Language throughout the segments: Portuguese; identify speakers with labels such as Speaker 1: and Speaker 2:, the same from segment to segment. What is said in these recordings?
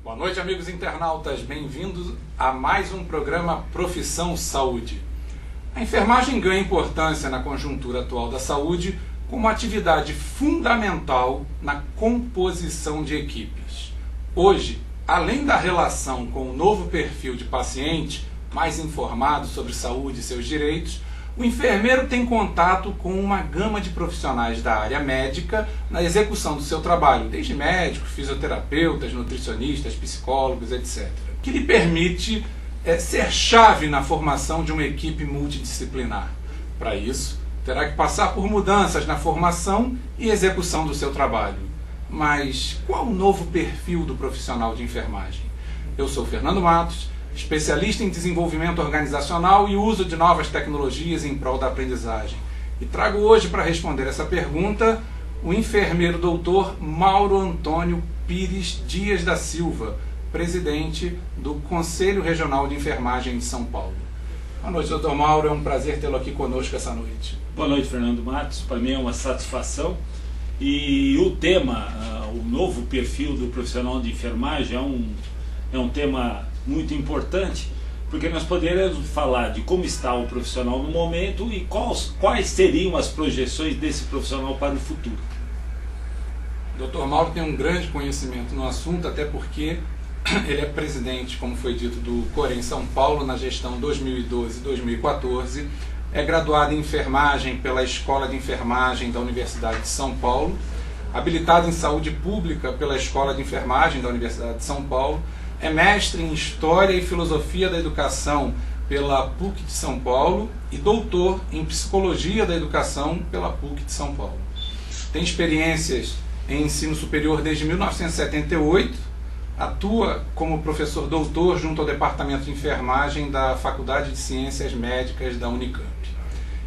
Speaker 1: Boa noite, amigos internautas. Bem-vindos a mais um programa Profissão Saúde. A enfermagem ganha importância na conjuntura atual da saúde como atividade fundamental na composição de equipes. Hoje, além da relação com o novo perfil de paciente, mais informado sobre saúde e seus direitos, o enfermeiro tem contato com uma gama de profissionais da área médica na execução do seu trabalho, desde médicos, fisioterapeutas, nutricionistas, psicólogos, etc., que lhe permite ser chave na formação de uma equipe multidisciplinar. Para isso, terá que passar por mudanças na formação e execução do seu trabalho. Mas qual o novo perfil do profissional de enfermagem? Eu sou Fernando Matos, especialista em desenvolvimento organizacional e uso de novas tecnologias em prol da aprendizagem. E trago hoje para responder essa pergunta o enfermeiro doutor Mauro Antônio Pires Dias da Silva, presidente do Conselho Regional de Enfermagem de São Paulo. Boa noite, doutor Mauro, é um prazer tê-lo aqui conosco essa noite.
Speaker 2: Boa noite, Fernando Matos, para mim é uma satisfação. E o tema, o novo perfil do profissional de enfermagem é um tema muito importante, porque nós poderemos falar de como está o profissional no momento e quais seriam as projeções desse profissional para o futuro.
Speaker 1: O Dr. Mauro tem um grande conhecimento no assunto, até porque ele é presidente, como foi dito, do Corém São Paulo na gestão 2012-2014, é graduado em enfermagem pela Escola de Enfermagem da Universidade de São Paulo, habilitado em saúde pública pela Escola de Enfermagem da Universidade de São Paulo, é mestre em História e Filosofia da Educação pela PUC de São Paulo e doutor em Psicologia da Educação pela PUC de São Paulo. Tem experiências em ensino superior desde 1978, atua como professor doutor junto ao Departamento de Enfermagem da Faculdade de Ciências Médicas da Unicamp.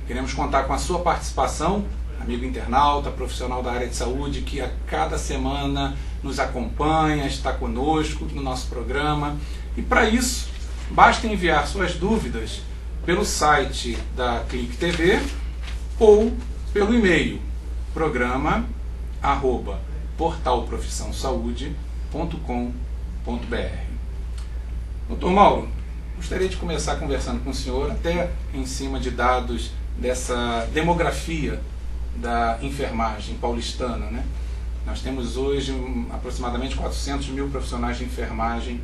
Speaker 1: Queremos contar com a sua participação, amigo internauta, profissional da área de saúde, que a cada semana nos acompanha, está conosco no nosso programa. E para isso, basta enviar suas dúvidas pelo site da Clique TV ou pelo e-mail programa@portalprofissãosaude.com.br. Doutor Mauro, gostaria de começar conversando com o senhor, até em cima de dados dessa demografia da enfermagem paulistana, né? Nós temos hoje aproximadamente 400 mil profissionais de enfermagem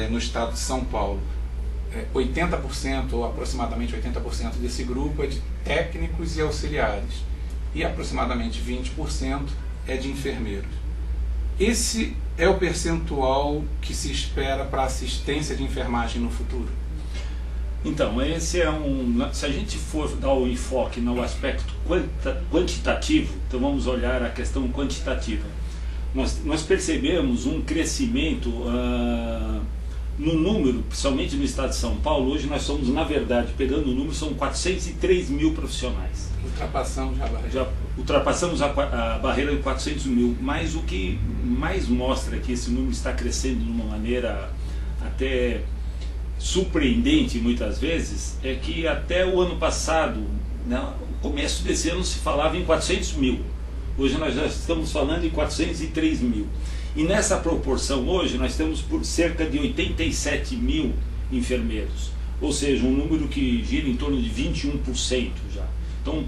Speaker 1: no estado de São Paulo. 80% ou aproximadamente 80% desse grupo é de técnicos e auxiliares e aproximadamente 20% é de enfermeiros. Esse é o percentual que se espera para a assistência de enfermagem no futuro?
Speaker 2: Então, esse é se a gente for dar o enfoque no aspecto quantitativo, então vamos olhar a questão quantitativa. Nós percebemos um crescimento no número, principalmente no estado de São Paulo. Hoje nós somos, na verdade, pegando o número, são 403 mil profissionais. Ultrapassamos a barreira de 400 mil, mas o que mais mostra que esse número está crescendo de uma maneira até surpreendente muitas vezes, é que até o ano passado, no começo desse ano, se falava em 400 mil. Hoje nós já estamos falando em 403 mil. E nessa proporção hoje nós temos por cerca de 87 mil enfermeiros, ou seja, um número que gira em torno de 21% já. Então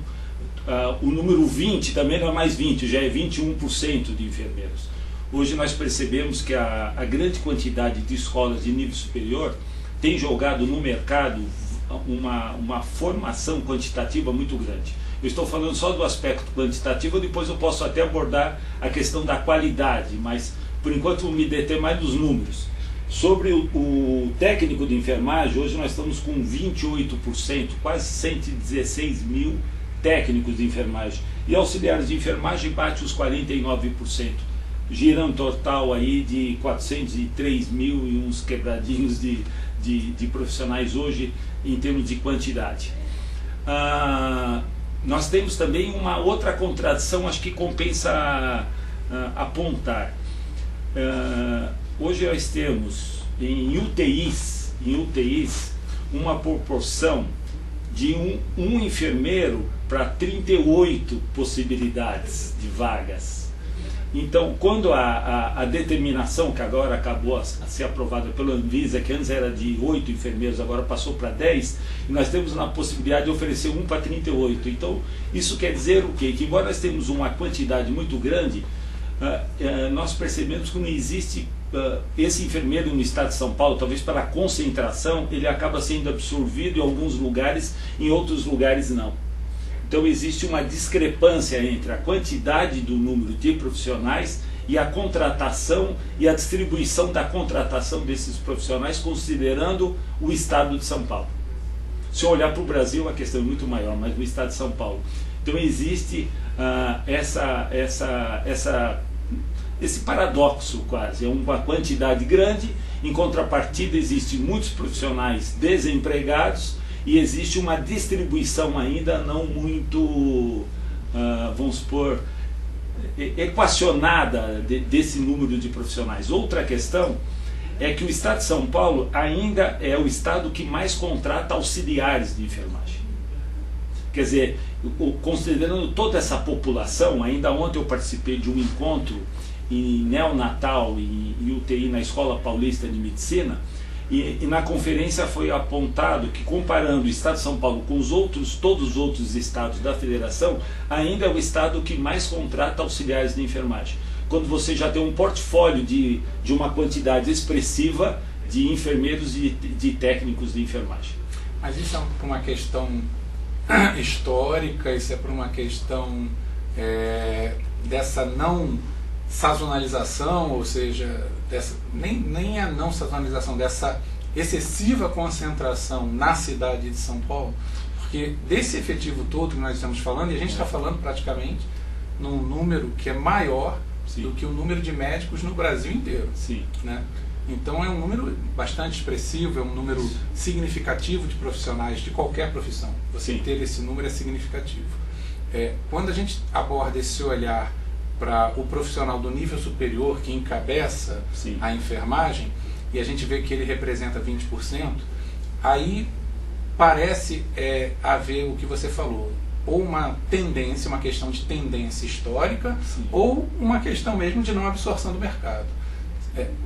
Speaker 2: o número 20 também não é mais 20, já é 21% de enfermeiros. Hoje nós percebemos que a grande quantidade de escolas de nível superior tem jogado no mercado uma formação quantitativa muito grande. Eu estou falando só do aspecto quantitativo, depois eu posso até abordar a questão da qualidade, mas por enquanto vou me deter mais nos números. Sobre o técnico de enfermagem, hoje nós estamos com 28%, quase 116 mil técnicos de enfermagem. E auxiliares de enfermagem bate os 49%. Gira um total aí de 403 mil e uns quebradinhos de profissionais hoje em termos de quantidade. Nós temos também uma outra contradição, acho que compensa apontar. Hoje nós temos em UTIs uma proporção de um enfermeiro para 38 possibilidades de vagas. Então, quando a determinação, que agora acabou a ser aprovada pela Anvisa, que antes era de 8 enfermeiros, agora passou para 10, e nós temos a possibilidade de oferecer 1 para 38. Então, isso quer dizer o quê? Que embora nós temos uma quantidade muito grande, nós percebemos que não existe esse enfermeiro no estado de São Paulo, talvez pela concentração, ele acaba sendo absorvido em alguns lugares, em outros lugares não. Então existe uma discrepância entre a quantidade do número de profissionais e a contratação e a distribuição da contratação desses profissionais, considerando o estado de São Paulo. Se eu olhar para o Brasil, a questão é muito maior, mas no estado de São Paulo. Então existe esse paradoxo quase, é uma quantidade grande, em contrapartida existem muitos profissionais desempregados, e existe uma distribuição ainda não muito, vamos supor, equacionada desse número de profissionais. Outra questão é que o estado de São Paulo ainda é o estado que mais contrata auxiliares de enfermagem. Quer dizer, considerando toda essa população, ainda ontem eu participei de um encontro em neonatal e UTI na Escola Paulista de Medicina, e na conferência foi apontado que, comparando o estado de São Paulo com todos os outros estados da federação, ainda é o estado que mais contrata auxiliares de enfermagem. Quando você já tem um portfólio de uma quantidade expressiva de enfermeiros e de técnicos de enfermagem.
Speaker 1: Mas isso é por uma questão histórica, isso é por uma questão dessa não sazonalização, ou seja, nem a não sazonalização, dessa excessiva concentração na cidade de São Paulo, porque desse efetivo todo que nós estamos falando, e a gente está falando praticamente num número que é maior do que o número de médicos no Brasil inteiro.
Speaker 2: Sim.
Speaker 1: Né? Então é um número bastante expressivo, é um número significativo de profissionais de qualquer profissão. Você ter esse número é significativo. Quando a gente aborda esse olhar para o profissional do nível superior que encabeça a enfermagem, e a gente vê que ele representa 20%, aí parece haver o que você falou, ou uma tendência, uma questão de tendência histórica, ou uma questão mesmo de não absorção do mercado.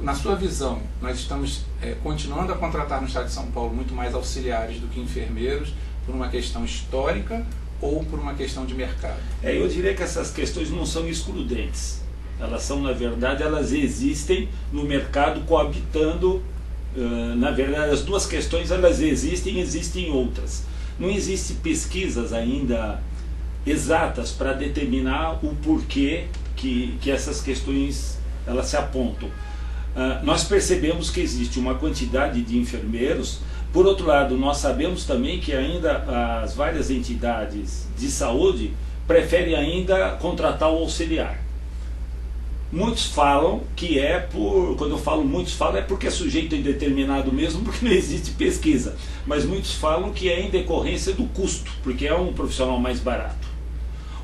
Speaker 1: Na sua visão, nós estamos continuando a contratar no estado de São Paulo muito mais auxiliares do que enfermeiros, por uma questão histórica ou por uma questão de mercado?
Speaker 2: Eu diria que essas questões não são excludentes. Elas são, na verdade, elas existem no mercado coabitando. Na verdade, as duas questões elas existem outras. Não existem pesquisas ainda exatas para determinar o porquê que essas questões elas se apontam. Nós percebemos que existe uma quantidade de enfermeiros. Por outro lado, nós sabemos também que ainda as várias entidades de saúde preferem ainda contratar o auxiliar. Muitos falam que quando eu falo muitos falam, é porque é sujeito indeterminado mesmo, porque não existe pesquisa. Mas muitos falam que é em decorrência do custo, porque é um profissional mais barato.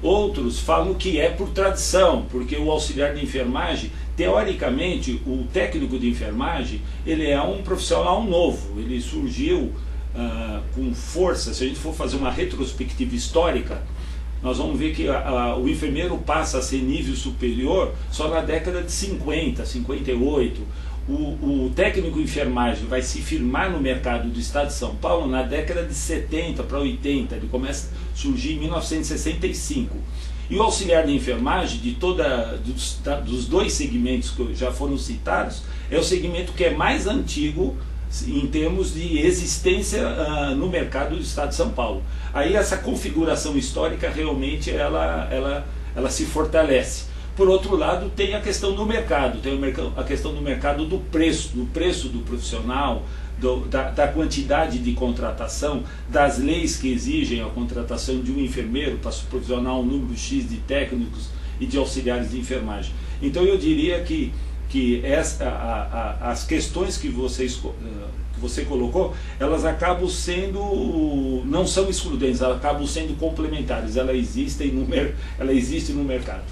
Speaker 2: Outros falam que é por tradição, porque o auxiliar de enfermagem, teoricamente, o técnico de enfermagem, ele é um profissional novo, ele surgiu com força. Se a gente for fazer uma retrospectiva histórica, nós vamos ver que o enfermeiro passa a ser nível superior só na década de 50, 58. O técnico de enfermagem vai se firmar no mercado do estado de São Paulo na década de 70 para 80, ele começa a surgir em 1965. E o auxiliar de enfermagem, dos dois segmentos que já foram citados, é o segmento que é mais antigo em termos de existência no mercado do estado de São Paulo. Aí essa configuração histórica realmente ela se fortalece. Por outro lado, tem a questão do mercado, tem a questão do mercado do preço do profissional, da quantidade de contratação, das leis que exigem a contratação de um enfermeiro para supervisionar um número X de técnicos e de auxiliares de enfermagem. Então eu diria que as questões que você colocou, elas acabam sendo, não são excludentes, elas acabam sendo complementares, elas existem no mercado.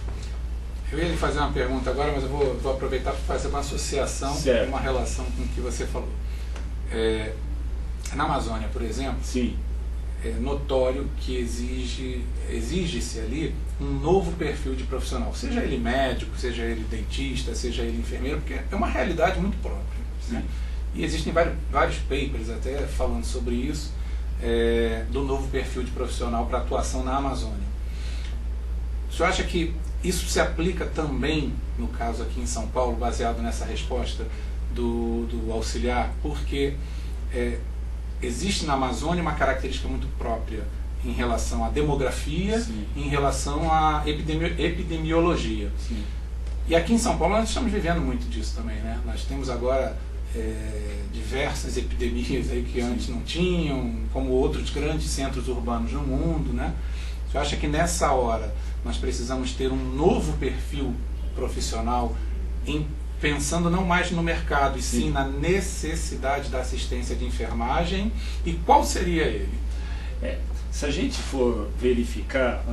Speaker 1: Eu ia lhe fazer uma pergunta agora, mas eu vou aproveitar para fazer uma associação, uma relação com o que você falou. Na Amazônia, por exemplo, notório que exige-se ali um novo perfil de profissional, seja ele médico, seja ele dentista, seja ele enfermeiro, porque é uma realidade muito própria, né? E existem vários papers até falando sobre isso, do novo perfil de profissional para atuação na Amazônia. O senhor acha que isso se aplica também, no caso aqui em São Paulo, baseado nessa resposta do auxiliar, porque existe na Amazônia uma característica muito própria em relação à demografia, sim, em relação à epidemiologia. Sim. E aqui em São Paulo nós estamos vivendo muito disso também, né? Nós temos agora diversas epidemias aí que antes não tinham, como outros grandes centros urbanos no mundo, né? Você acha que nessa hora nós precisamos ter um novo perfil profissional pensando não mais no mercado, e sim na necessidade da assistência de enfermagem? E qual seria ele?
Speaker 2: Se a gente for verificar,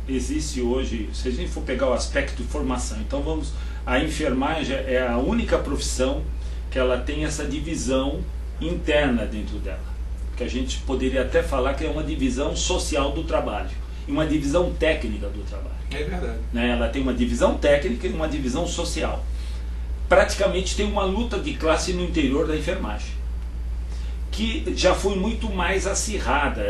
Speaker 2: existe hoje, se a gente for pegar o aspecto de formação, então a enfermagem é a única profissão que ela tem essa divisão interna dentro dela, que a gente poderia até falar que é uma divisão social do trabalho e uma divisão técnica do trabalho.
Speaker 1: É verdade.
Speaker 2: Ela tem uma divisão técnica e uma divisão social. Praticamente tem uma luta de classe no interior da enfermagem, que já foi muito mais acirrada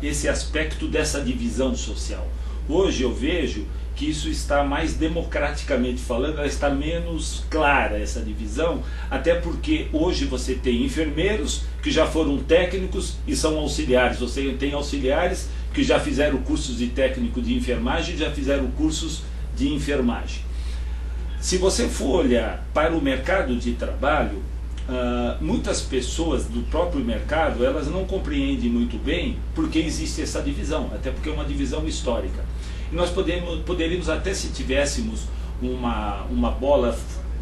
Speaker 2: esse aspecto dessa divisão social. Hoje eu vejo que isso está mais democraticamente falando, ela está menos clara, essa divisão, até porque hoje você tem enfermeiros que já foram técnicos e são auxiliares, você tem auxiliares que já fizeram cursos de técnico de enfermagem e já fizeram cursos de enfermagem. Se você for olhar para o mercado de trabalho, muitas pessoas do próprio mercado, elas não compreendem muito bem porque existe essa divisão, até porque é uma divisão histórica. E nós poderíamos até, se tivéssemos uma bola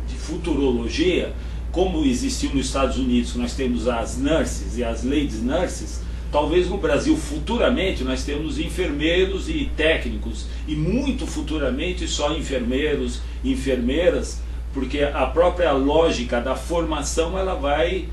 Speaker 2: de futurologia, como existiu nos Estados Unidos, nós temos as nurses e as ladies nurses, talvez no Brasil futuramente nós temos enfermeiros e técnicos, e muito futuramente só enfermeiros e enfermeiras, porque a própria lógica da formação ela vai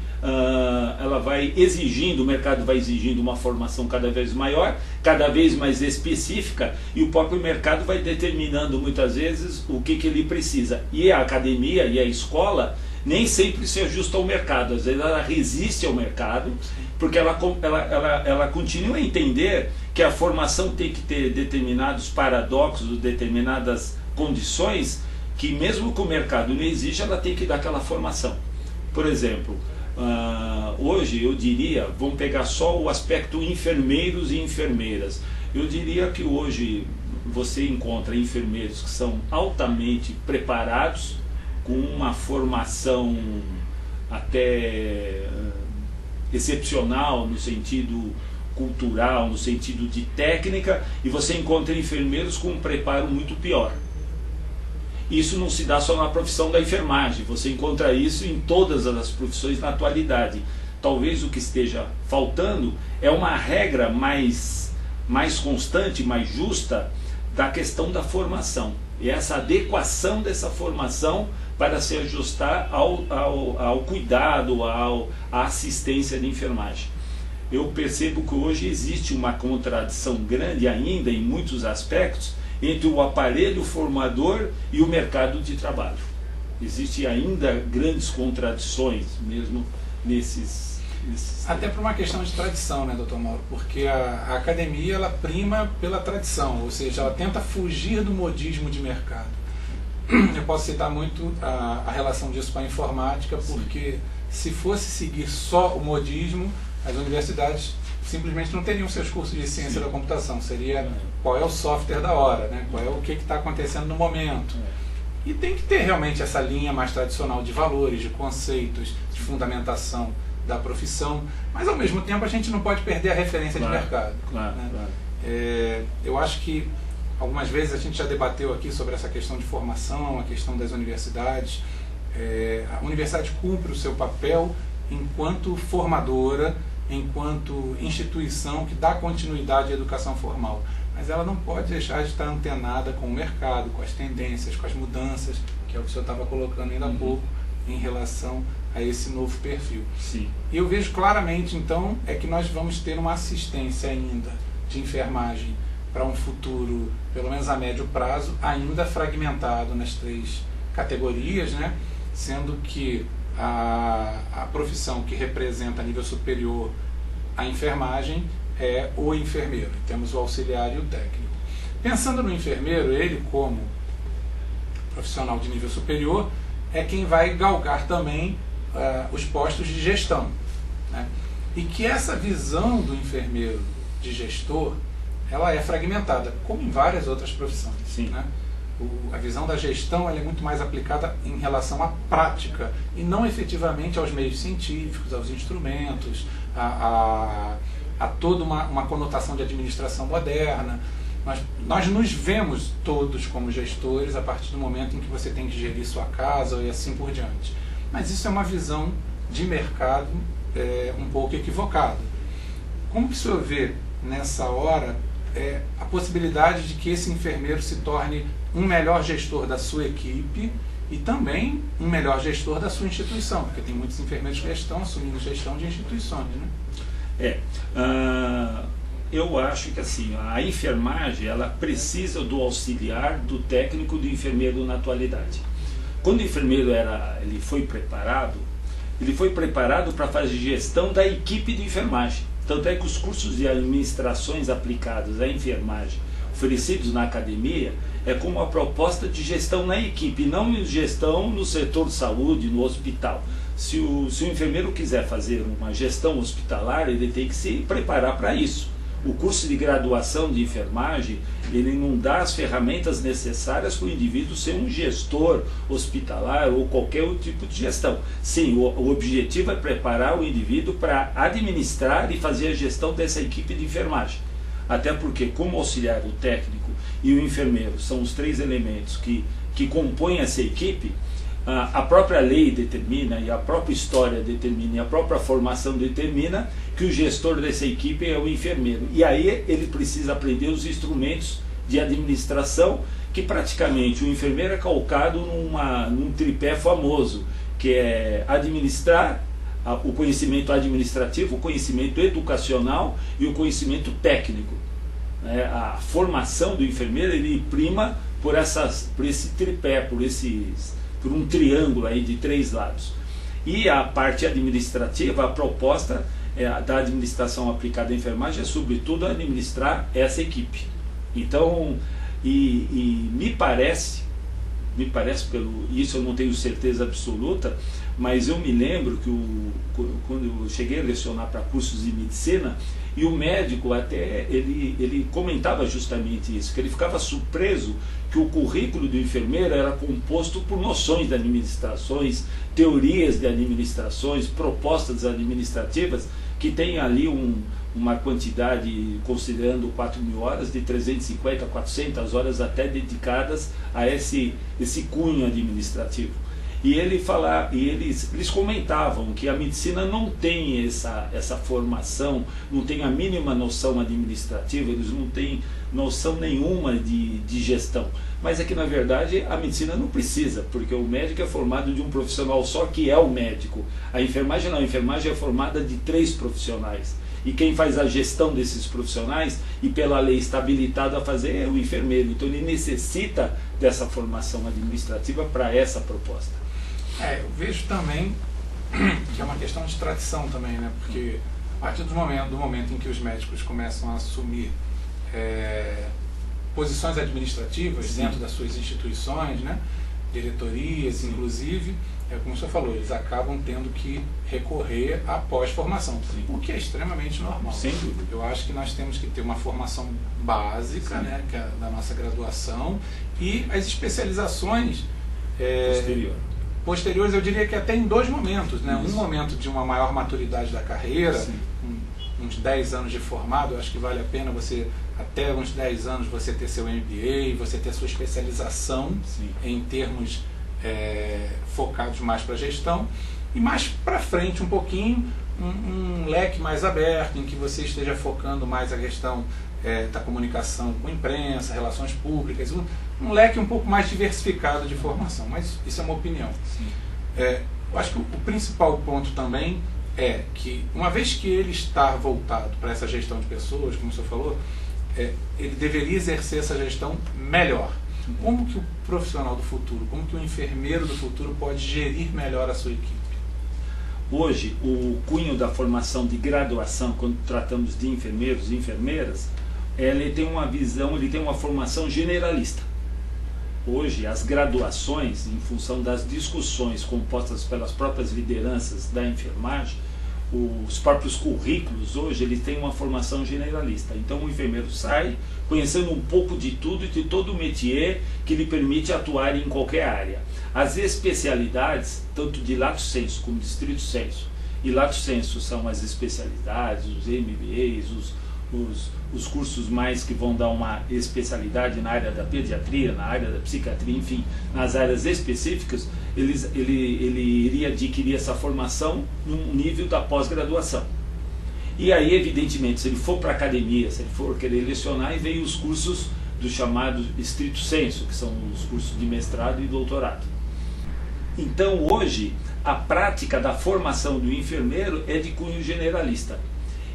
Speaker 2: exigindo, o mercado vai exigindo uma formação cada vez maior, cada vez mais específica, e o próprio mercado vai determinando muitas vezes o que ele precisa. E a academia e a escola nem sempre se ajusta ao mercado, às vezes ela resiste ao mercado, porque ela continua a entender que a formação tem que ter determinados paradoxos, determinadas condições, que mesmo que o mercado não exija, ela tem que dar aquela formação. Por exemplo, hoje eu diria, vamos pegar só o aspecto enfermeiros e enfermeiras, eu diria que hoje você encontra enfermeiros que são altamente preparados, com uma formação até excepcional no sentido cultural, no sentido de técnica, e você encontra enfermeiros com um preparo muito pior. Isso não se dá só na profissão da enfermagem, você encontra isso em todas as profissões na atualidade. Talvez o que esteja faltando é uma regra mais constante, mais justa da questão da formação. E essa adequação dessa formação para se ajustar ao cuidado, à assistência de enfermagem. Eu percebo que hoje existe uma contradição grande ainda, em muitos aspectos, entre o aparelho formador e o mercado de trabalho. Existem ainda grandes contradições mesmo nesses...
Speaker 1: Até por uma questão de tradição, né, doutor Mauro? Porque a academia ela prima pela tradição, ou seja, ela tenta fugir do modismo de mercado. Eu posso citar muito a relação disso com a informática, porque se fosse seguir só o modismo, as universidades simplesmente não teriam seus cursos de ciência da computação. Seria qual é o software da hora, né? Qual é o que está acontecendo no momento. E tem que ter realmente essa linha mais tradicional de valores, de conceitos, de fundamentação da profissão, mas ao mesmo tempo a gente não pode perder a referência de mercado. Eu acho que algumas vezes a gente já debateu aqui sobre essa questão de formação, a questão das universidades. A universidade cumpre o seu papel enquanto formadora, enquanto instituição que dá continuidade à educação formal. Mas ela não pode deixar de estar antenada com o mercado, com as tendências, com as mudanças, que é o que o senhor estava colocando ainda há pouco, em relação a esse novo perfil.
Speaker 2: Sim.
Speaker 1: E eu vejo claramente, então, é que nós vamos ter uma assistência ainda de enfermagem para um futuro, pelo menos a médio prazo, ainda fragmentado nas 3 categorias, né? Sendo que a profissão que representa a nível superior a enfermagem é o enfermeiro. Temos o auxiliar e o técnico. Pensando no enfermeiro, ele como profissional de nível superior é quem vai galgar também os postos de gestão, né? E que essa visão do enfermeiro de gestor, ela é fragmentada, como em várias outras profissões.
Speaker 2: Sim.
Speaker 1: Né? A visão da gestão ela é muito mais aplicada em relação à prática e não efetivamente aos meios científicos, aos instrumentos, a toda uma conotação de administração moderna. Nós nos vemos todos como gestores a partir do momento em que você tem que gerir sua casa e assim por diante. Mas isso é uma visão de mercado um pouco equivocada. Como que o senhor vê nessa hora a possibilidade de que esse enfermeiro se torne um melhor gestor da sua equipe e também um melhor gestor da sua instituição? Porque tem muitos enfermeiros que estão assumindo gestão de instituições, né?
Speaker 2: Eu acho que assim, a enfermagem ela precisa do auxiliar, do técnico, do enfermeiro na atualidade. Quando o enfermeiro ele foi preparado para fazer gestão da equipe de enfermagem. Tanto é que os cursos de administrações aplicadas à enfermagem oferecidos na academia é como uma proposta de gestão na equipe, não gestão no setor de saúde, no hospital. Se o enfermeiro quiser fazer uma gestão hospitalar, ele tem que se preparar para isso. O curso de graduação de enfermagem, ele não dá as ferramentas necessárias para o indivíduo ser um gestor hospitalar ou qualquer outro tipo de gestão. Sim, o objetivo é preparar o indivíduo para administrar e fazer a gestão dessa equipe de enfermagem. Até porque, como auxiliar, o técnico e o enfermeiro são os 3 elementos que compõem essa equipe, a própria lei determina, e a própria história determina, e a própria formação determina que o gestor dessa equipe é o enfermeiro. E aí ele precisa aprender os instrumentos de administração, que praticamente o enfermeiro é calcado num tripé famoso, que é administrar, o conhecimento administrativo, o conhecimento educacional e o conhecimento técnico. A formação do enfermeiro ele prima por esse tripé, por um triângulo aí de 3 lados. E a parte administrativa, a proposta da administração aplicada à enfermagem é sobretudo administrar essa equipe. Então, me parece, isso eu não tenho certeza absoluta, mas eu me lembro que quando eu cheguei a lecionar para cursos de medicina, e o médico até, ele comentava justamente isso, que ele ficava surpreso que o currículo do enfermeiro era composto por noções de administrações, teorias de administrações, propostas administrativas, que tem ali uma quantidade, considerando 4.000 horas, de 350 a 400 horas até dedicadas a esse cunho administrativo. E eles comentavam que a medicina não tem essa formação, não tem a mínima noção administrativa, eles não têm noção nenhuma de gestão. Mas é que na verdade a medicina não precisa, porque o médico é formado de um profissional só, que é o médico. A enfermagem não, a enfermagem é formada de 3 profissionais. E quem faz a gestão desses profissionais, e pela lei está habilitado a fazer, é o enfermeiro. Então ele necessita dessa formação administrativa para essa proposta.
Speaker 1: Eu vejo também que é uma questão de tradição também, né? Porque a partir do momento em que os médicos começam a assumir posições administrativas, sim, dentro das suas instituições, né? Diretorias, sim, inclusive, como o senhor falou, eles acabam tendo que recorrer à pós-formação, o que é extremamente normal.
Speaker 2: Sem dúvida.
Speaker 1: Eu acho que nós temos que ter uma formação básica, sim, né? Que é da nossa graduação, e as especializações posteriores, eu diria que até em 2 momentos, né? Um momento de uma maior maturidade da carreira, uns 10 anos de formado, eu acho que vale a pena você, até uns 10 anos, você ter seu MBA, você ter sua especialização, sim, em termos focados mais para a gestão, e mais para frente um pouquinho, um leque mais aberto, em que você esteja focando mais a questão da comunicação com a imprensa, relações públicas, um leque um pouco mais diversificado de formação, mas isso é uma opinião. Eu acho que o principal ponto também é que, uma vez que ele está voltado para essa gestão de pessoas, como o senhor falou, ele deveria exercer essa gestão melhor. Como que o profissional do futuro, como que o enfermeiro do futuro pode gerir melhor a sua equipe?
Speaker 2: Hoje, o cunho da formação de graduação, quando tratamos de enfermeiros e enfermeiras, ele tem uma visão, ele tem uma formação generalista. Hoje, as graduações, em função das discussões compostas pelas próprias lideranças da enfermagem, os próprios currículos hoje, eles têm uma formação generalista. Então, o enfermeiro sai conhecendo um pouco de tudo e de todo o métier que lhe permite atuar em qualquer área. As especialidades, tanto de lato sensu como de stricto sensu, e lato sensu são as especialidades, os MBAs, os cursos mais que vão dar uma especialidade na área da pediatria, na área da psiquiatria, enfim, nas áreas específicas, ele iria adquirir essa formação num nível da pós-graduação. E aí, evidentemente, se ele for para a academia, se ele for querer lecionar, e veio os cursos do chamado stricto sensu, que são os cursos de mestrado e doutorado. Então, hoje, a prática da formação do enfermeiro é de cunho generalista.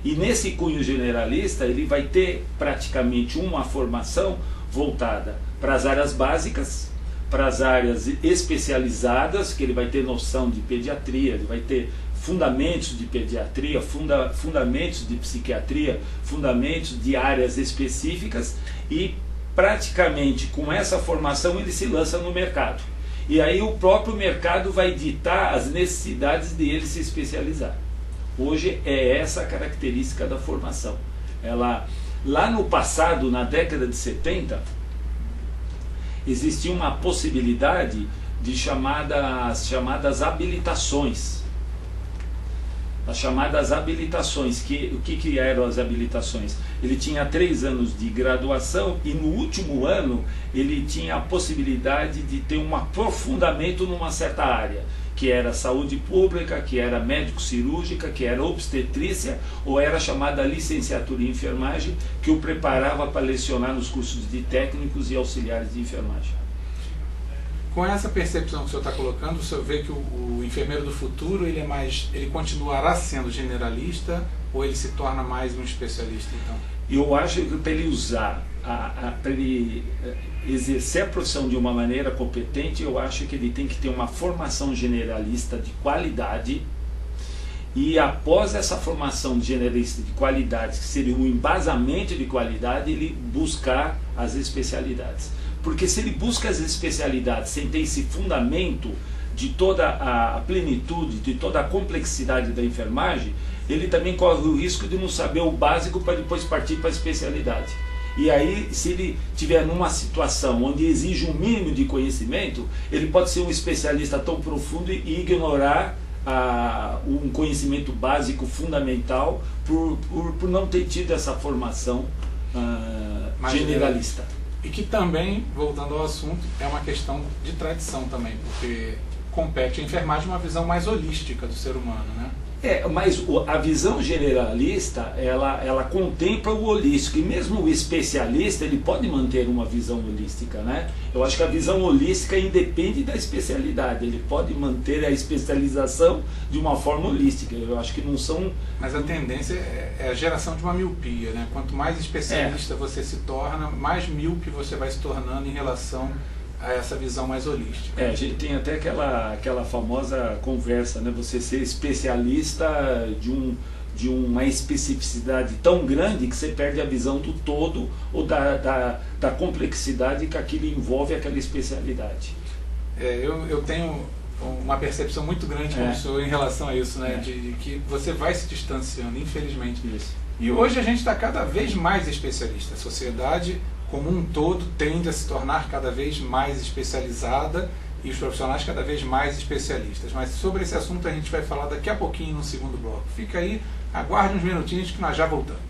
Speaker 2: E nesse cunho generalista, ele vai ter praticamente uma formação voltada para as áreas básicas, para as áreas especializadas, que ele vai ter noção de pediatria, ele vai ter fundamentos de pediatria, fundamentos de psiquiatria, fundamentos de áreas específicas, e praticamente com essa formação ele se lança no mercado. E aí o próprio mercado vai ditar as necessidades dele se especializar. Hoje é essa a característica da formação. Lá no passado, na década de 70, existia uma possibilidade de chamadas habilitações. As chamadas habilitações, o que eram as habilitações? Ele tinha 3 anos de graduação e no último ano ele tinha a possibilidade de ter um aprofundamento numa certa área, que era saúde pública, que era médico-cirúrgica, que era obstetrícia, ou era chamada licenciatura em enfermagem, que o preparava para lecionar nos cursos de técnicos e auxiliares de enfermagem.
Speaker 1: Com essa percepção que o senhor está colocando, o senhor vê que o enfermeiro do futuro ele continuará sendo generalista ou ele se torna mais um especialista, então?
Speaker 2: Eu acho que para ele usar, para ele exercer a profissão de uma maneira competente, eu acho que ele tem que ter uma formação generalista de qualidade, e após essa formação generalista de qualidade, que seria um embasamento de qualidade, ele buscar as especialidades. Porque se ele busca as especialidades sem ter esse fundamento de toda a plenitude, de toda a complexidade da enfermagem, ele também corre o risco de não saber o básico para depois partir para a especialidade. E aí, se ele estiver numa situação onde exige um mínimo de conhecimento, ele pode ser um especialista tão profundo e ignorar um conhecimento básico fundamental por não ter tido essa formação generalista.
Speaker 1: E que também, voltando ao assunto, é uma questão de tradição também, porque compete a enfermagem uma visão mais holística do ser humano, né?
Speaker 2: Mas a visão generalista, ela contempla o holístico, e mesmo o especialista, ele pode manter uma visão holística, né? Eu acho que a visão holística independe da especialidade, ele pode manter a especialização de uma forma holística, eu acho que não são...
Speaker 1: Mas a tendência é a geração de uma miopia, né? Quanto mais especialista você se torna, mais míope você vai se tornando em relação a essa visão mais holística.
Speaker 2: A gente tem até aquela famosa conversa, né? Você ser especialista de uma especificidade tão grande que você perde a visão do todo ou da complexidade que aquilo envolve aquela especialidade.
Speaker 1: Eu tenho uma percepção muito grande como o senhor em relação a isso, né? De que você vai se distanciando, infelizmente.
Speaker 2: Isso.
Speaker 1: E hoje a gente está cada vez mais especialista. A sociedade como um todo tende a se tornar cada vez mais especializada e os profissionais cada vez mais especialistas. Mas sobre esse assunto a gente vai falar daqui a pouquinho no segundo bloco. Fica aí, aguarde uns minutinhos que nós já voltamos.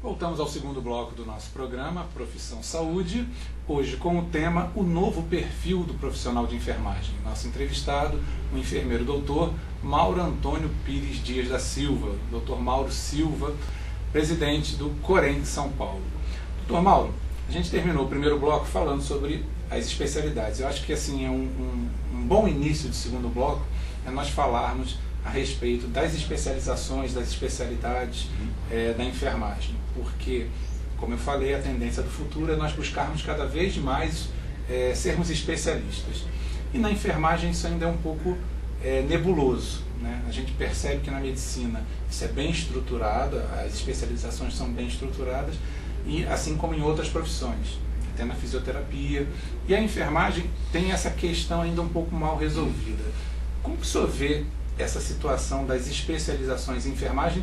Speaker 1: Voltamos ao segundo bloco do nosso programa, Profissão Saúde, hoje com o tema O Novo Perfil do Profissional de Enfermagem. Nosso entrevistado, o enfermeiro doutor Mauro Antônio Pires Dias da Silva, doutor Mauro Silva, presidente do Corém de São Paulo. Doutor Mauro, A gente terminou o primeiro bloco falando sobre as especialidades. Eu acho que assim é um bom início de segundo bloco é nós falarmos a respeito das especializações, das especialidades da enfermagem, porque, como eu falei, a tendência do futuro é nós buscarmos cada vez mais sermos especialistas. E na enfermagem isso ainda é um pouco nebuloso, né? A gente percebe que na medicina isso é bem estruturado, as especializações são bem estruturadas, e assim como em outras profissões, até na fisioterapia. E a enfermagem tem essa questão ainda um pouco mal resolvida. Como que o senhor vê essa situação das especializações em enfermagem?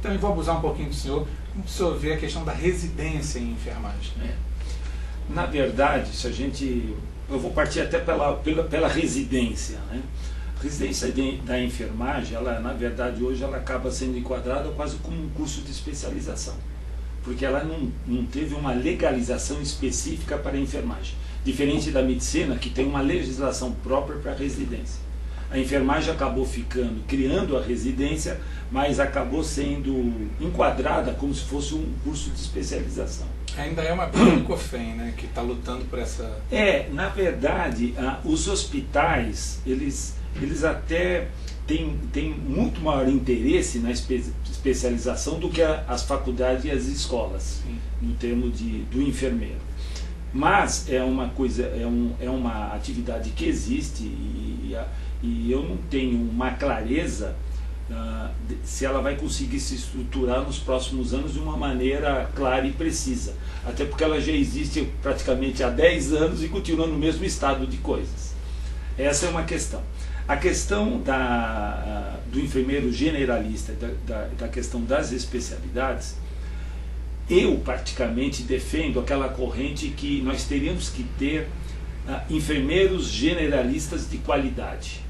Speaker 1: Também vou abusar um pouquinho do senhor. Como que o senhor vê a questão da residência em enfermagem?
Speaker 2: Na verdade, eu vou partir até pela residência, né? A residência da enfermagem, ela, na verdade, hoje ela acaba sendo enquadrada quase como um curso de especialização, porque ela não teve uma legalização específica para a enfermagem, diferente da medicina, que tem uma legislação própria para a residência. A enfermagem acabou criando a residência, mas acabou sendo enquadrada como se fosse um curso de especialização.
Speaker 1: Ainda é uma briga do COFEM, né, que está lutando por essa...
Speaker 2: Na verdade, os hospitais, eles até têm muito maior interesse na especialização do que as faculdades e as escolas, sim, no termo do enfermeiro. Mas é uma coisa, é uma atividade que existe e eu não tenho uma clareza se ela vai conseguir se estruturar nos próximos anos de uma maneira clara e precisa. Até porque ela já existe praticamente há 10 anos e continua no mesmo estado de coisas. Essa é uma questão. A questão do enfermeiro generalista, da questão das especialidades, eu praticamente defendo aquela corrente que nós teríamos que ter enfermeiros generalistas de qualidade.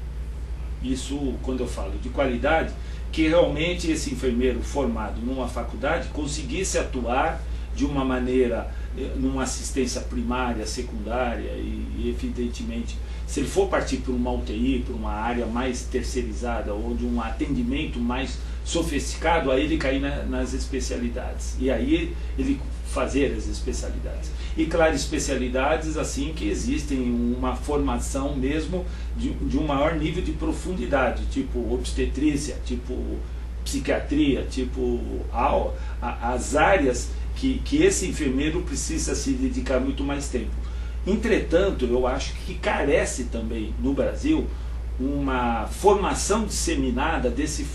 Speaker 2: Isso, quando eu falo de qualidade, que realmente esse enfermeiro formado numa faculdade conseguisse atuar de uma maneira, numa assistência primária, secundária e evidentemente, se ele for partir por uma UTI, por uma área mais terceirizada ou de um atendimento mais sofisticado, aí ele cair nas especialidades. E aí ele fazer as especialidades. E claro, especialidades assim que existem uma formação mesmo de um maior nível de profundidade, tipo obstetrícia, tipo psiquiatria, tipo as áreas que esse enfermeiro precisa se dedicar muito mais tempo. Entretanto, eu acho que carece também no Brasil uma formação disseminada desse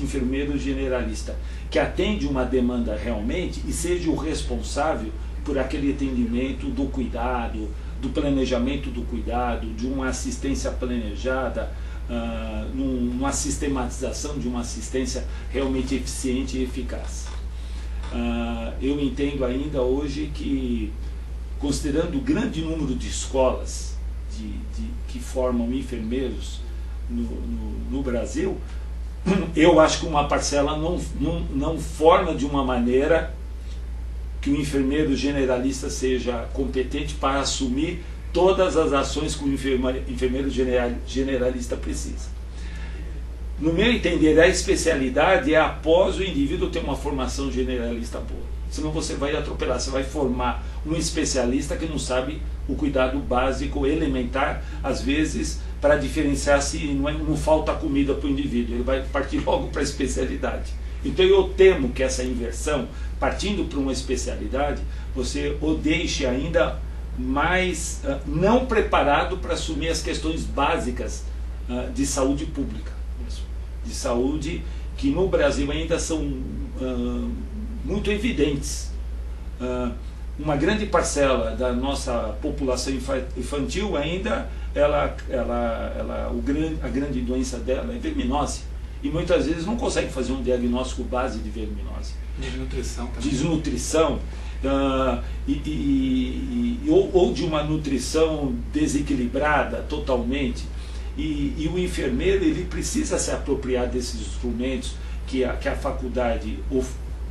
Speaker 2: enfermeiro generalista, que atende uma demanda realmente e seja o responsável por aquele atendimento do cuidado, do planejamento do cuidado, de uma assistência planejada, numa sistematização de uma assistência realmente eficiente e eficaz. Eu entendo ainda hoje que, considerando o grande número de escolas que formam enfermeiros no Brasil, eu acho que uma parcela não forma de uma maneira que o enfermeiro generalista seja competente para assumir todas as ações que o enfermeiro generalista precisa. No meu entender, a especialidade é após o indivíduo ter uma formação generalista boa. Senão você vai atropelar, você vai formar um especialista que não sabe o cuidado básico, elementar, às vezes, para diferenciar se não falta comida para o indivíduo. Ele vai partir logo para a especialidade. Então eu temo que essa inversão, partindo para uma especialidade, você o deixe ainda mais não preparado para assumir as questões básicas de saúde pública, de saúde que no Brasil ainda são muito evidentes. Uma grande parcela da nossa população infantil ainda, a grande doença dela é verminose. E muitas vezes não consegue fazer um diagnóstico base de verminose.
Speaker 1: Desnutrição também.
Speaker 2: Desnutrição. Ou de uma nutrição desequilibrada totalmente. E o enfermeiro ele precisa se apropriar desses instrumentos que a faculdade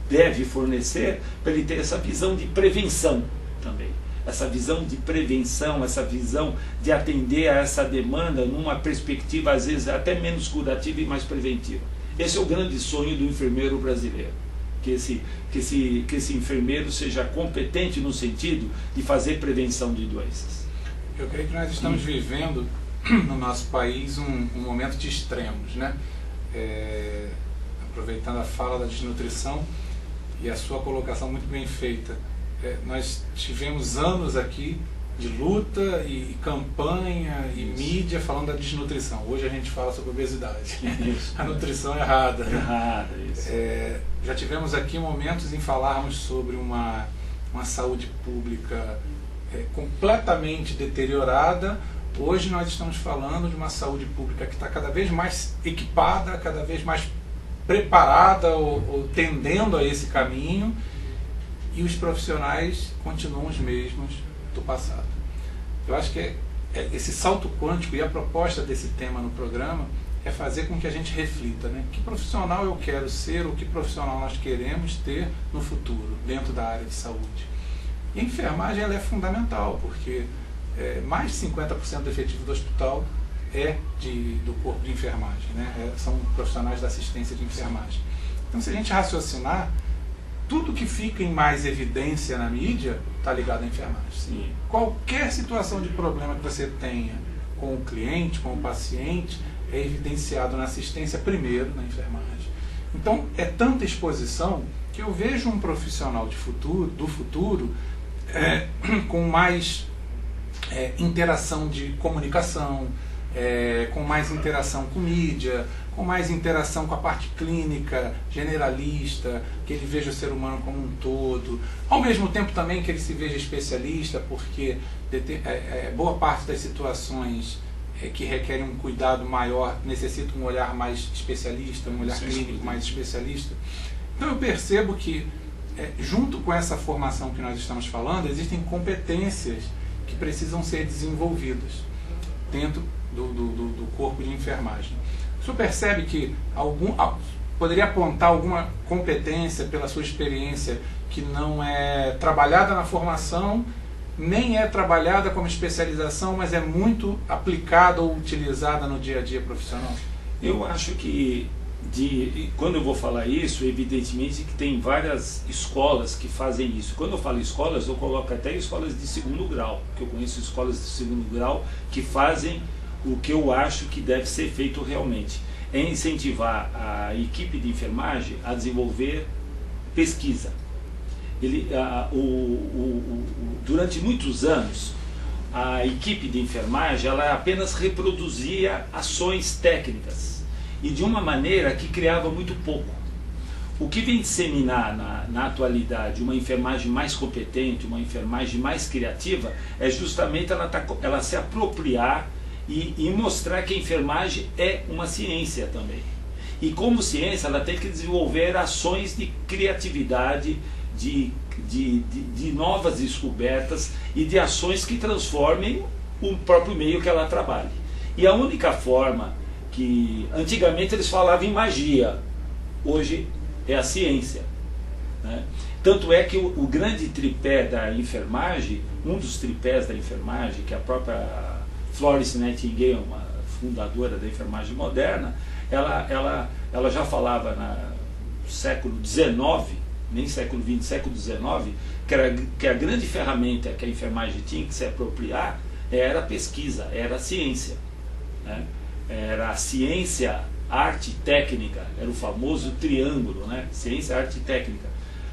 Speaker 2: deve fornecer para ele ter essa visão de prevenção também. Essa visão de prevenção, essa visão de atender a essa demanda numa perspectiva às vezes até menos curativa e mais preventiva. Esse é o grande sonho do enfermeiro brasileiro. que esse enfermeiro seja competente no sentido de fazer prevenção de doenças.
Speaker 1: Eu creio que nós estamos vivendo no nosso país um momento de extremos, né? Aproveitando a fala da desnutrição e a sua colocação muito bem feita, nós tivemos anos aqui de luta e campanha e mídia falando da desnutrição. Hoje a gente fala sobre obesidade. Isso. A nutrição errada.
Speaker 2: Errada, isso.
Speaker 1: Já tivemos aqui momentos em falarmos sobre uma saúde pública completamente deteriorada. Hoje nós estamos falando de uma saúde pública que está cada vez mais equipada, cada vez mais preparada ou tendendo a esse caminho, e os profissionais continuam os mesmos do passado. Eu acho que esse salto quântico, e a proposta desse tema no programa é fazer com que a gente reflita, né? Que profissional eu quero ser, ou que profissional nós queremos ter no futuro, dentro da área de saúde. E a enfermagem ela é fundamental, porque mais de 50% do efetivo do hospital do corpo de enfermagem, né? São profissionais da assistência de enfermagem. Então, se a gente raciocinar, tudo que fica em mais evidência na mídia está ligado à enfermagem.
Speaker 2: Sim.
Speaker 1: Qualquer situação de problema que você tenha com o cliente, com o paciente, é evidenciado na assistência primeiro, na enfermagem. Então, é tanta exposição que eu vejo um profissional do futuro com mais interação de comunicação, com mais interação com mídia, com mais interação com a parte clínica, generalista, que ele veja o ser humano como um todo, ao mesmo tempo também que ele se veja especialista, porque boa parte das situações que requerem um cuidado maior necessitam um olhar mais especialista, um olhar clínico mais especialista. Então eu percebo que, junto com essa formação que nós estamos falando, existem competências que precisam ser desenvolvidas dentro do corpo de enfermagem. O senhor percebe que poderia apontar alguma competência pela sua experiência que não é trabalhada na formação, nem é trabalhada como especialização, mas é muito aplicada ou utilizada no dia a dia profissional?
Speaker 2: Eu acho que, quando eu vou falar isso, evidentemente que tem várias escolas que fazem isso. Quando eu falo escolas, eu coloco até escolas de segundo grau, porque eu conheço escolas de segundo grau que fazem o que eu acho que deve ser feito realmente. É incentivar a equipe de enfermagem a desenvolver pesquisa. Durante muitos anos, a equipe de enfermagem ela apenas reproduzia ações técnicas, e de uma maneira que criava muito pouco. O que vem disseminar na atualidade uma enfermagem mais competente, uma enfermagem mais criativa, é justamente ela se apropriar e mostrar que a enfermagem é uma ciência também. E como ciência ela tem que desenvolver ações de criatividade, de novas descobertas e de ações que transformem o próprio meio que ela trabalha. E a única forma que antigamente eles falavam em magia, hoje é a ciência, né? Tanto é que o grande tripé da enfermagem, um dos tripés da enfermagem, que a própria Florence Nightingale, uma fundadora da enfermagem moderna, ela já falava no século XIX, nem século XX, século XIX, que a grande ferramenta que a enfermagem tinha que se apropriar era a pesquisa, era a ciência, né? Era a ciência, arte e técnica, era o famoso triângulo, né? Ciência, arte e técnica.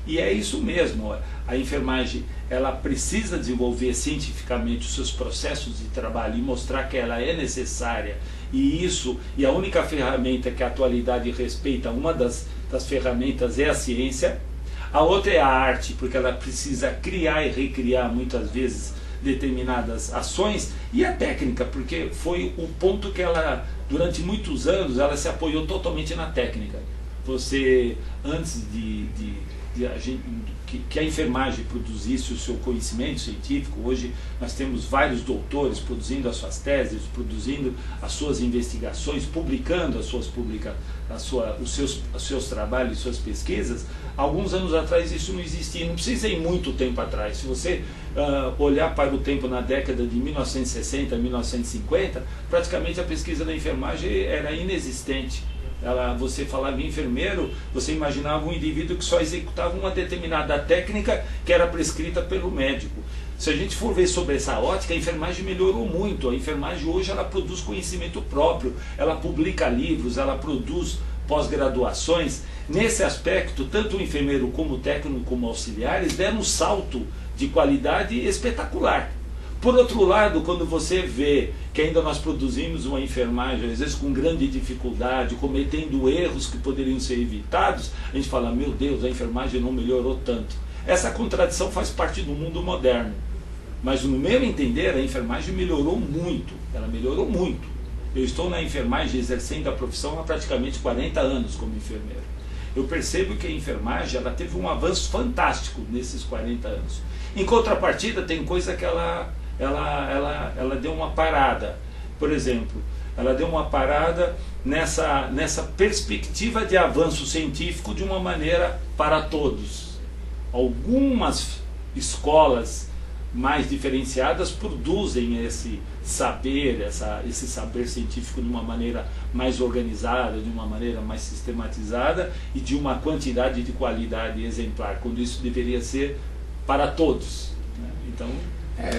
Speaker 2: E é isso mesmo, a enfermagem ela precisa desenvolver cientificamente os seus processos de trabalho e mostrar que ela é necessária, e a única ferramenta que a atualidade respeita, uma das ferramentas é a ciência. A outra é a arte, porque ela precisa criar e recriar muitas vezes determinadas ações, e a técnica, porque foi o ponto que ela, durante muitos anos, ela se apoiou totalmente na técnica. Você, antes que a enfermagem produzisse o seu conhecimento científico, hoje nós temos vários doutores produzindo as suas teses, produzindo as suas investigações, publicando os seus trabalhos, suas pesquisas. Alguns anos atrás isso não existia, não precisa ir muito tempo atrás. Se você olhar para o tempo na década de 1960, 1950, praticamente a pesquisa da enfermagem era inexistente. Você falava em enfermeiro, você imaginava um indivíduo que só executava uma determinada técnica que era prescrita pelo médico. Se a gente for ver sobre essa ótica, a enfermagem melhorou muito. A enfermagem hoje ela produz conhecimento próprio, ela publica livros, ela produz pós-graduações. Nesse aspecto, tanto o enfermeiro como o técnico como auxiliares deram um salto de qualidade espetacular. Por outro lado, quando você vê que ainda nós produzimos uma enfermagem, às vezes com grande dificuldade, cometendo erros que poderiam ser evitados, a gente fala, meu Deus, a enfermagem não melhorou tanto. Essa contradição faz parte do mundo moderno. Mas no meu entender, a enfermagem melhorou muito. Ela melhorou muito. Eu estou na enfermagem exercendo a profissão há praticamente 40 anos como enfermeiro. Eu percebo que a enfermagem ela teve um avanço fantástico nesses 40 anos. Em contrapartida, tem coisa que ela deu uma parada. Por exemplo, ela deu uma parada nessa perspectiva de avanço científico de uma maneira para todos. Algumas escolas mais diferenciadas produzem esse saber científico de uma maneira mais organizada, de uma maneira mais sistematizada e de uma quantidade de qualidade exemplar, quando isso deveria ser para todos, né? Então,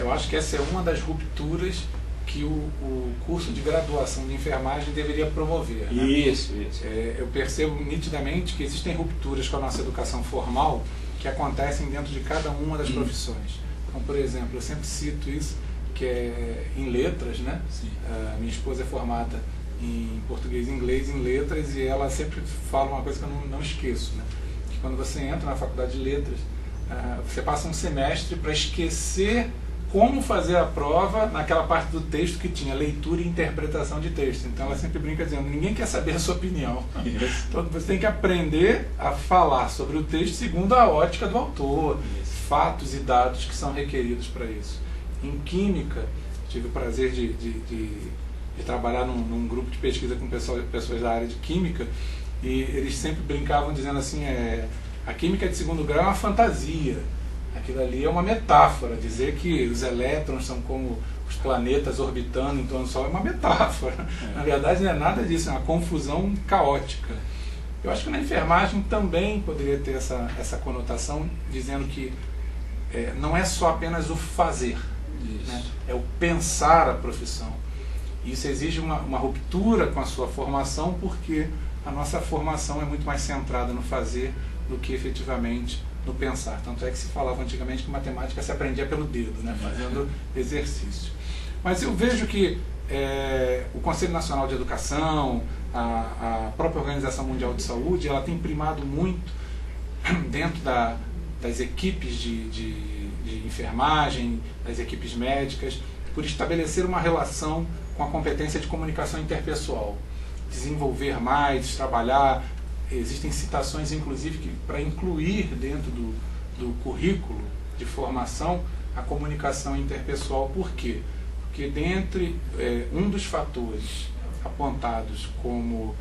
Speaker 1: eu acho que essa é uma das rupturas que o curso de graduação de enfermagem deveria promover, né?
Speaker 2: Isso.
Speaker 1: Eu percebo nitidamente que existem rupturas com a nossa educação formal que acontecem dentro de cada uma das profissões. Então, por exemplo, eu sempre cito isso, que é em letras, né? Minha esposa é formada em português e inglês em letras e ela sempre fala uma coisa que eu não esqueço, né? Que quando você entra na faculdade de letras, você passa um semestre para esquecer como fazer a prova naquela parte do texto que tinha leitura e interpretação de texto. Então ela sempre brinca dizendo, ninguém quer saber a sua opinião. Então você tem que aprender a falar sobre o texto segundo a ótica do autor, fatos e dados que são requeridos para isso. Em química, tive o prazer de trabalhar num grupo de pesquisa com pessoas da área de química, e eles sempre brincavam dizendo assim, a química de segundo grau é uma fantasia. Aquilo ali é uma metáfora. Dizer que os elétrons são como os planetas orbitando em torno do Sol é uma metáfora. Na verdade não é nada disso, é uma confusão caótica. Eu acho que na enfermagem também poderia ter essa conotação, dizendo que não é só apenas o fazer, né? É o pensar a profissão. Isso exige uma ruptura com a sua formação, porque a nossa formação é muito mais centrada no fazer do que efetivamente no pensar. Tanto é que se falava antigamente que matemática se aprendia pelo dedo, né? Fazendo exercício. Mas eu vejo que o Conselho Nacional de Educação, a própria Organização Mundial de Saúde, ela tem primado muito dentro das equipes de enfermagem, das equipes médicas, por estabelecer uma relação com a competência de comunicação interpessoal. Desenvolver mais, trabalhar. Existem citações, inclusive, para incluir dentro do currículo de formação a comunicação interpessoal. Por quê? Porque dentre um dos fatores apontados como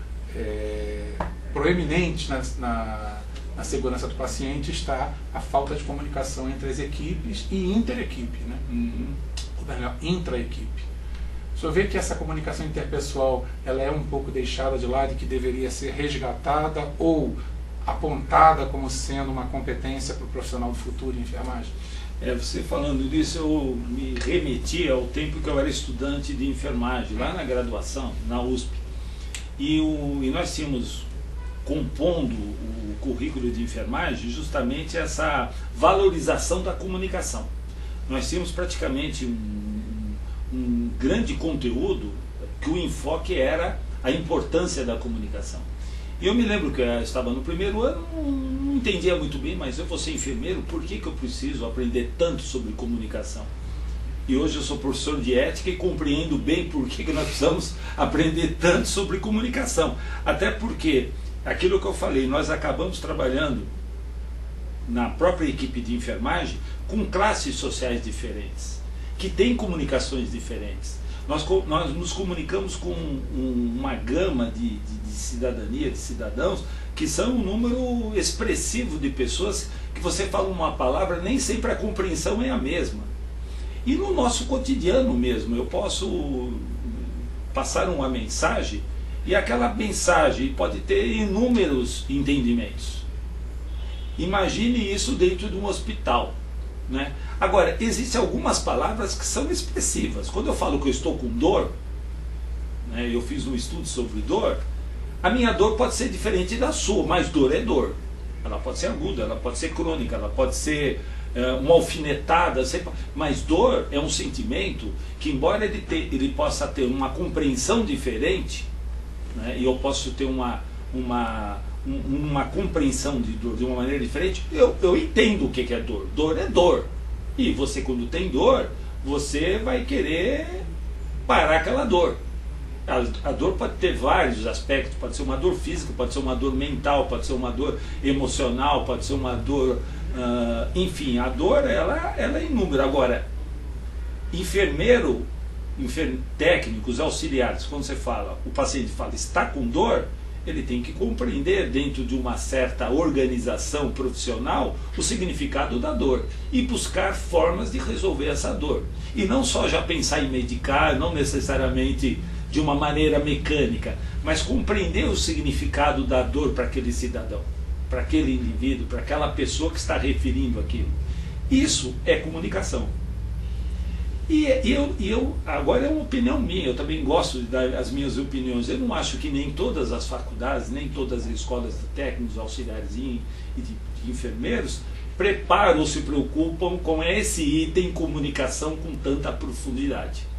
Speaker 1: proeminentes na segurança do paciente está a falta de comunicação entre as equipes e interequipe, né? Ou melhor, intraequipe. O senhor vê que essa comunicação interpessoal ela é um pouco deixada de lado e que deveria ser resgatada ou apontada como sendo uma competência para o profissional do futuro em enfermagem?
Speaker 2: Você falando disso, eu me remeti ao tempo que eu era estudante de enfermagem, lá na graduação, na USP. E nós tínhamos, compondo o currículo de enfermagem, justamente essa valorização da comunicação. Nós tínhamos praticamente um grande conteúdo que o enfoque era a importância da comunicação. E eu me lembro que eu estava no primeiro ano, não entendia muito bem, mas eu vou ser enfermeiro, por que eu preciso aprender tanto sobre comunicação? E hoje eu sou professor de ética e compreendo bem por que nós precisamos aprender tanto sobre comunicação. Até porque, aquilo que eu falei, nós acabamos trabalhando na própria equipe de enfermagem com classes sociais diferentes, que têm comunicações diferentes. Nós nos comunicamos com uma gama de cidadania, de cidadãos, que são um número expressivo de pessoas que você fala uma palavra, nem sempre a compreensão é a mesma. E no nosso cotidiano mesmo, eu posso passar uma mensagem E aquela mensagem pode ter inúmeros entendimentos. Imagine isso dentro de um hospital, né? Agora, existem algumas palavras que são expressivas. Quando eu falo que eu estou com dor, né, eu fiz um estudo sobre dor, a minha dor pode ser diferente da sua, mas dor é dor. Ela pode ser aguda, ela pode ser crônica, ela pode ser uma alfinetada, mas dor é um sentimento que, embora ele possa ter uma compreensão diferente, né, e eu posso ter uma compreensão de dor de uma maneira diferente, eu entendo o que é dor. Dor é dor. E você, quando tem dor, você vai querer parar aquela dor. A dor pode ter vários aspectos, pode ser uma dor física, pode ser uma dor mental, pode ser uma dor emocional, pode ser uma dor... enfim, a dor ela é inúmera. Agora, técnicos, auxiliares, quando você fala, o paciente fala, está com dor, ele tem que compreender, dentro de uma certa organização profissional, o significado da dor e buscar formas de resolver essa dor. E não só já pensar em medicar, não necessariamente de uma maneira mecânica, mas compreender o significado da dor para aquele cidadão, para aquele indivíduo, para aquela pessoa que está referindo aquilo. Isso é comunicação. E eu agora é uma opinião minha, eu também gosto de dar as minhas opiniões. Eu não acho que nem todas as faculdades, nem todas as escolas de técnicos, auxiliares e de enfermeiros preparam ou se preocupam com esse item comunicação com tanta profundidade.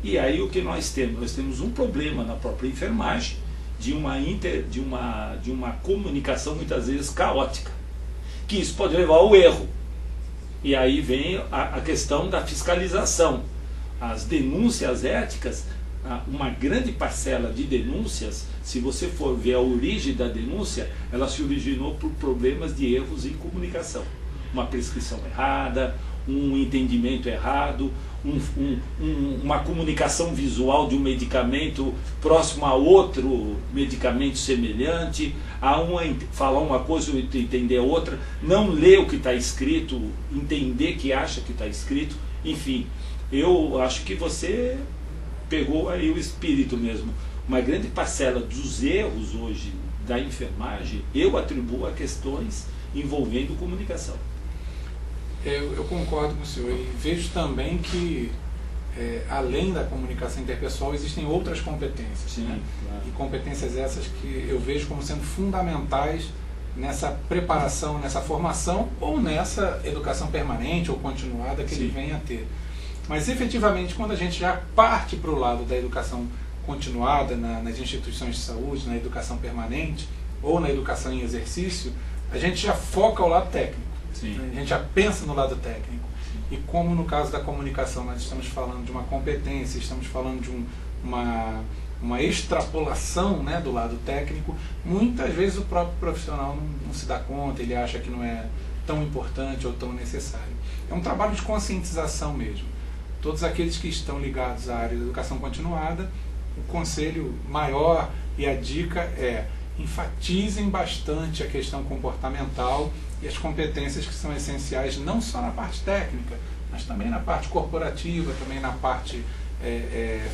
Speaker 2: E aí o que nós temos? Nós temos um problema na própria enfermagem de uma comunicação muitas vezes caótica, que isso pode levar ao erro. E aí vem a questão da fiscalização. As denúncias éticas, uma grande parcela de denúncias, se você for ver a origem da denúncia, ela se originou por problemas de erros em comunicação. Uma prescrição errada, um entendimento errado, uma comunicação visual de um medicamento próximo a outro medicamento semelhante, falar uma coisa e entender outra, não ler o que está escrito, entender que acha que está escrito. Enfim, eu acho que você pegou aí o espírito mesmo. Uma grande parcela dos erros hoje da enfermagem eu atribuo a questões envolvendo comunicação.
Speaker 1: Eu concordo com o senhor e vejo também que, além da comunicação interpessoal, existem outras competências.
Speaker 2: Sim,
Speaker 1: né?
Speaker 2: Claro.
Speaker 1: E competências essas que eu vejo como sendo fundamentais nessa preparação, nessa formação ou nessa educação permanente ou continuada que ele venha a ter. Mas, efetivamente, quando a gente já parte para o lado da educação continuada nas instituições de saúde, na educação permanente ou na educação em exercício, a gente já foca ao lado técnico.
Speaker 2: Sim.
Speaker 1: A gente já pensa no lado técnico. E como no caso da comunicação nós estamos falando de uma competência, estamos falando de uma extrapolação, né, do lado técnico, muitas vezes o próprio profissional não se dá conta, ele acha que não é tão importante ou tão necessário. É um trabalho de conscientização mesmo. Todos aqueles que estão ligados à área da educação continuada, o conselho maior e a dica é: enfatizem bastante a questão comportamental e as competências que são essenciais não só na parte técnica, mas também na parte corporativa, também na parte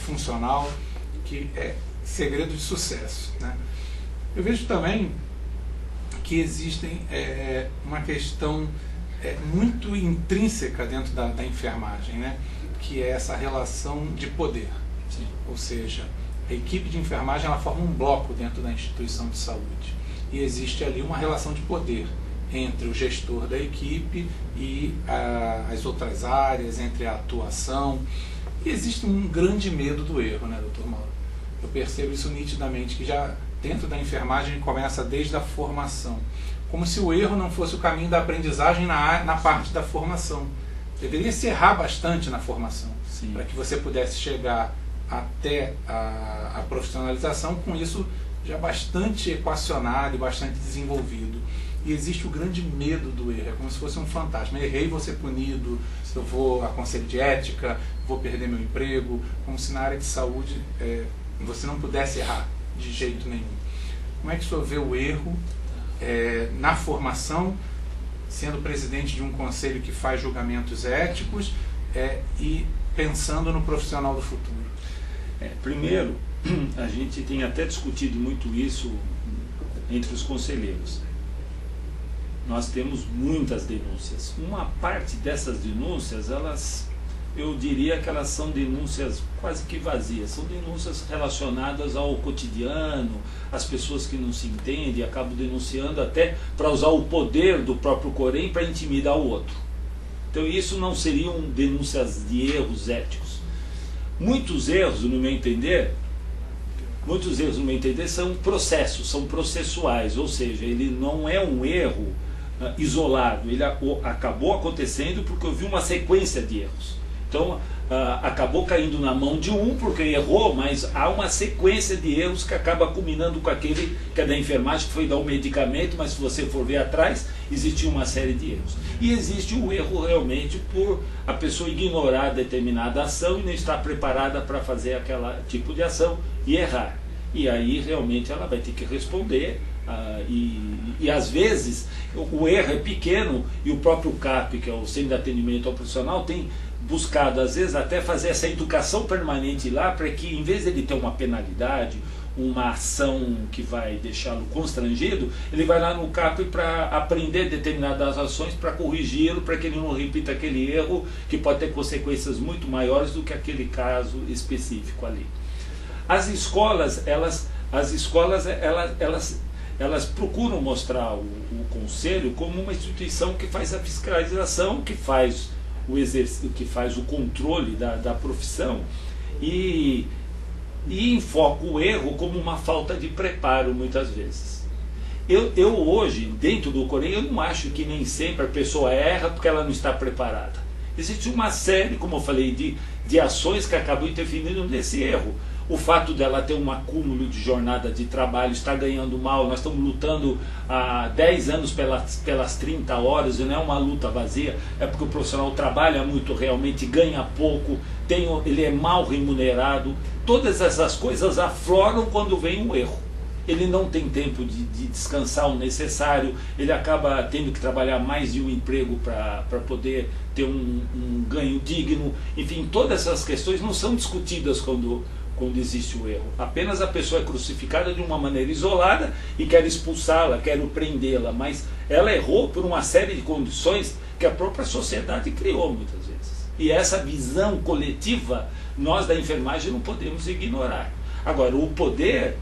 Speaker 1: funcional, que é segredo de sucesso, né? Eu vejo também que existem uma questão muito intrínseca dentro da enfermagem, né? Que é essa relação de poder.
Speaker 2: Sim.
Speaker 1: Ou seja, a equipe de enfermagem ela forma um bloco dentro da instituição de saúde e existe ali uma relação de poder entre o gestor da equipe e as outras áreas, entre a atuação, e existe um grande medo do erro, né, doutor Mauro? Eu percebo isso nitidamente, que já dentro da enfermagem começa desde a formação, como se o erro não fosse o caminho da aprendizagem na parte da formação. Deveria se errar bastante na formação, para que você pudesse chegar até a profissionalização com isso já bastante equacionado e bastante desenvolvido. E existe o grande medo do erro, é como se fosse um fantasma. Errei, vou ser punido, eu vou a conselho de ética, vou perder meu emprego, como se na área de saúde você não pudesse errar de jeito nenhum. Como é que o senhor vê o erro na formação, sendo presidente de um conselho que faz julgamentos éticos e pensando no profissional do futuro?
Speaker 2: Primeiro, a gente tem até discutido muito isso entre os conselheiros. Nós temos muitas denúncias. Uma parte dessas denúncias, eu diria que elas são denúncias quase que vazias, são denúncias relacionadas ao cotidiano, as pessoas que não se entendem acabam denunciando até para usar o poder do próprio Corém para intimidar o outro. Então isso não seriam denúncias de erros éticos. Muitos erros, no meu entender, são processos, são processuais, ou seja, ele não é um erro isolado, ele acabou acontecendo porque houve uma sequência de erros. Então, acabou caindo na mão de um porque errou, mas há uma sequência de erros que acaba culminando com aquele que é da enfermagem, que foi dar o medicamento, mas se você for ver atrás, existe uma série de erros. E existe o erro realmente por a pessoa ignorar determinada ação e não estar preparada para fazer aquele tipo de ação e errar. E aí realmente ela vai ter que responder. E às vezes o erro é pequeno e o próprio CAP, que é o Centro de Atendimento ao Profissional, tem buscado às vezes até fazer essa educação permanente lá para que, em vez de ele ter uma penalidade, uma ação que vai deixá-lo constrangido, ele vai lá no CAP para aprender determinadas ações para corrigi-lo, para que ele não repita aquele erro que pode ter consequências muito maiores do que aquele caso específico ali. As escolas, elas procuram mostrar o Conselho como uma instituição que faz a fiscalização, que faz o controle da profissão e enfoca o erro como uma falta de preparo muitas vezes. Eu hoje, dentro do Corém, eu não acho que nem sempre a pessoa erra porque ela não está preparada. Existe uma série, como eu falei, de ações que acabam interferindo nesse erro. O fato dela ter um acúmulo de jornada de trabalho, está ganhando mal, nós estamos lutando há 10 anos pelas 30 horas, e não é uma luta vazia, é porque o profissional trabalha muito realmente, ganha pouco, ele é mal remunerado. Todas essas coisas afloram quando vem um erro. Ele não tem tempo de descansar o necessário, ele acaba tendo que trabalhar mais de um emprego para poder ter um ganho digno. Enfim, todas essas questões não são discutidas quando existe o erro. Apenas a pessoa é crucificada de uma maneira isolada e quer expulsá-la, quer prendê-la, mas ela errou por uma série de condições que a própria sociedade criou muitas vezes. E essa visão coletiva, nós da enfermagem não podemos ignorar. Agora, o poder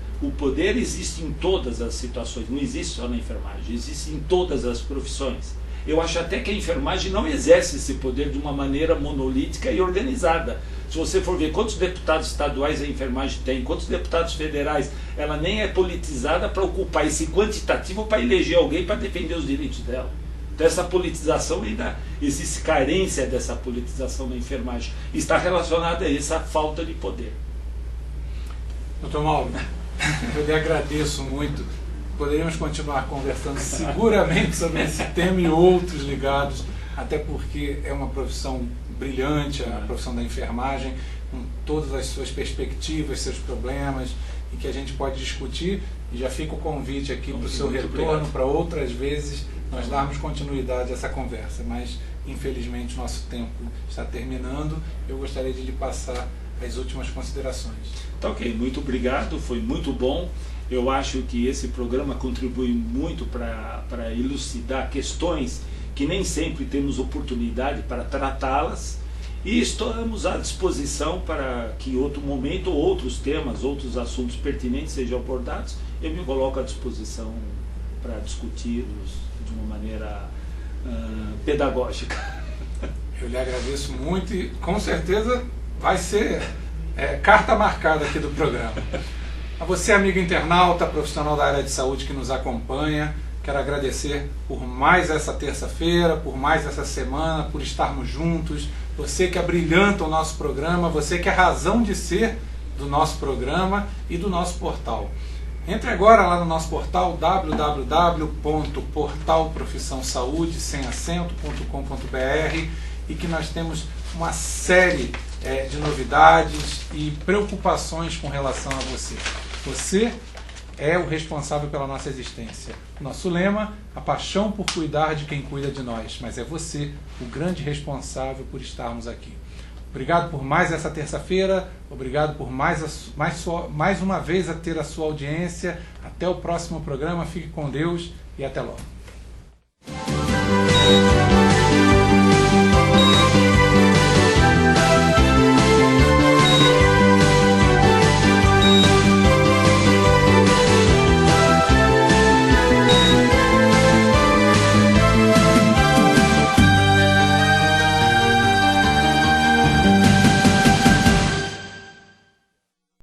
Speaker 2: existe em todas as situações, não existe só na enfermagem, existe em todas as profissões. Eu acho até que a enfermagem não exerce esse poder de uma maneira monolítica e organizada. Se você for ver quantos deputados estaduais a enfermagem tem, quantos deputados federais, ela nem é politizada para ocupar esse quantitativo para eleger alguém para defender os direitos dela. Então essa politização ainda existe, carência dessa politização na enfermagem. Está relacionada a essa falta de poder.
Speaker 1: Doutor Mauro, eu lhe agradeço muito. Poderíamos continuar conversando seguramente sobre esse tema e outros ligados, até porque é uma profissão brilhante, a profissão da enfermagem, com todas as suas perspectivas, seus problemas, e que a gente pode discutir. E já fica o convite aqui para o seu retorno, para outras vezes nós darmos continuidade a essa conversa. Mas, infelizmente, nosso tempo está terminando. Eu gostaria de lhe passar as últimas considerações.
Speaker 2: Tá ok, muito obrigado, foi muito bom. Eu acho que esse programa contribui muito para elucidar questões que nem sempre temos oportunidade para tratá-las, e estamos à disposição para que em outro momento, outros temas, outros assuntos pertinentes sejam abordados. Eu me coloco à disposição para discuti-los de uma maneira pedagógica.
Speaker 1: Eu lhe agradeço muito e com certeza vai ser carta marcada aqui do programa. A você, amigo internauta, profissional da área de saúde que nos acompanha, quero agradecer por mais essa terça-feira, por mais essa semana, por estarmos juntos. Você que abrilhanta o nosso programa, você que é a razão de ser do nosso programa e do nosso portal. Entre agora lá no nosso portal www.portalprofissãosaude.com.br e que nós temos uma série de novidades e preocupações com relação a você. Você é o responsável pela nossa existência. Nosso lema, a paixão por cuidar de quem cuida de nós, mas é você o grande responsável por estarmos aqui. Obrigado por mais essa terça-feira, obrigado por mais uma vez a ter a sua audiência. Até o próximo programa, fique com Deus e até logo.